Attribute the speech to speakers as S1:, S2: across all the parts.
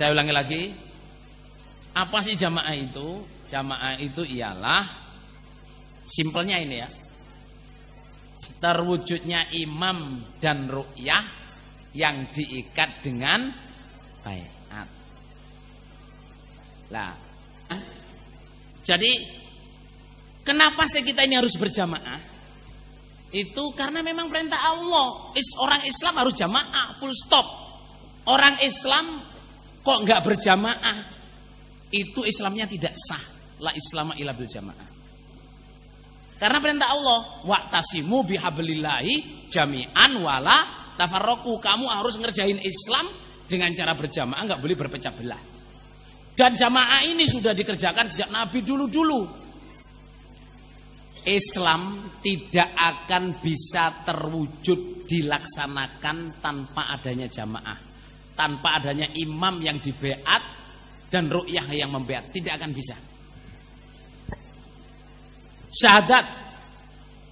S1: Saya ulangi lagi. Apa sih jamaah itu? Jamaah itu ialah, simpelnya ini ya, terwujudnya imam dan ru'yah yang diikat dengan baiat. Lah, jadi kenapa sih kita ini harus berjamaah? Itu karena memang perintah Allah. Orang Islam harus jamaah, full stop. Orang Islam kok nggak berjamaah, itu Islamnya tidak sah. La Islama illa bil jamaah. Karena perintah Allah, wa'tasimu bihablillahi jami'an wala tafarraqu. Kamu harus ngerjain Islam dengan cara berjamaah, nggak boleh berpecah belah. Dan jamaah ini sudah dikerjakan sejak Nabi dulu-dulu. Islam tidak akan bisa terwujud dilaksanakan tanpa adanya jamaah, tanpa adanya imam yang dibeat dan ru'yah yang membeat, tidak akan bisa. Syahadat,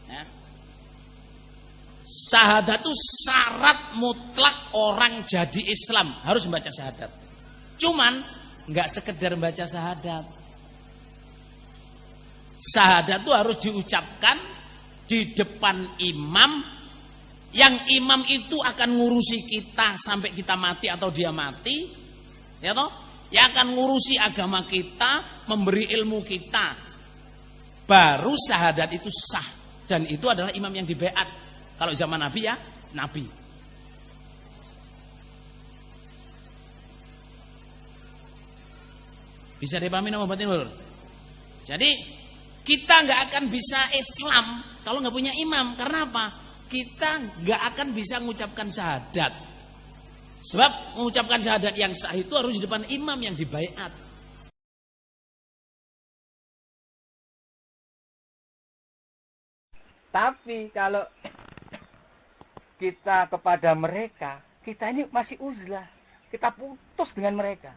S1: ya. Syahadat itu syarat mutlak orang jadi Islam, harus membaca syahadat. Cuman nggak sekedar membaca syahadat. Syahadat itu harus diucapkan di depan imam, yang imam itu akan ngurusi kita sampai kita mati atau dia mati, ya toh? Yang akan ngurusi agama kita, memberi ilmu kita. Baru syahadat itu sah, dan itu adalah imam yang dibeat. Kalau zaman Nabi ya Nabi. Bisa dipahami nama batin lur? Jadi kita nggak akan bisa Islam kalau nggak punya imam. Karena apa? Kita nggak akan bisa mengucapkan syahadat. Sebab mengucapkan syahadat yang sah itu harus di depan imam yang dibaiat.
S2: Tapi kalau kita kepada mereka, kita ini masih uzlah. Kita putus dengan mereka.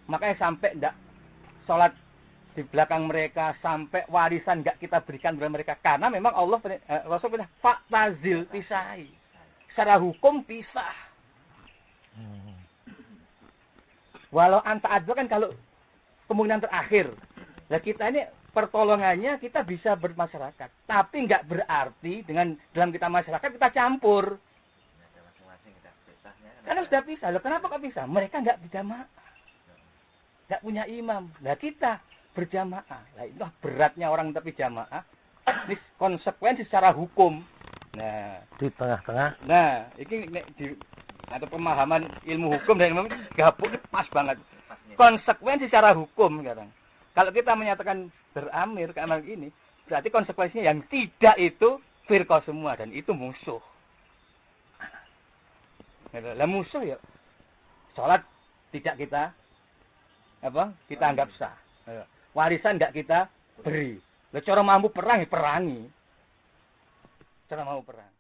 S2: Makanya sampai enggak sholat di belakang mereka, sampai warisan enggak kita berikan kepada mereka. Karena memang Allah Rasul bilang, fa'tazil pisahi. Secara hukum pisah. Walau anta adil kan kalau kemungkinan terakhir. Nah kita ini pertolongannya kita bisa bermasyarakat, tapi nggak berarti dengan dalam kita masyarakat kita campur. Karena sudah pisah. Loh, kenapa kok pisah? Mereka nggak berjamaah, nggak punya imam. Nah kita berjamaah. Nah itulah beratnya orang tapi jamaah. Ini konsekuensi secara hukum. Nah
S3: di tengah-tengah.
S2: Nah ini di atau pemahaman ilmu hukum dan ilmu gabung pas banget. Konsekuensi secara hukum sekarang. Kalau kita menyatakan beramir ke amal ini, berarti konsekuensinya yang tidak itu firqah semua, dan itu musuh. Lah musuh ya, sholat tidak kita anggap sah. Warisan tidak kita beri. Lah cara mampu perang ya perangi. Cara mampu perang.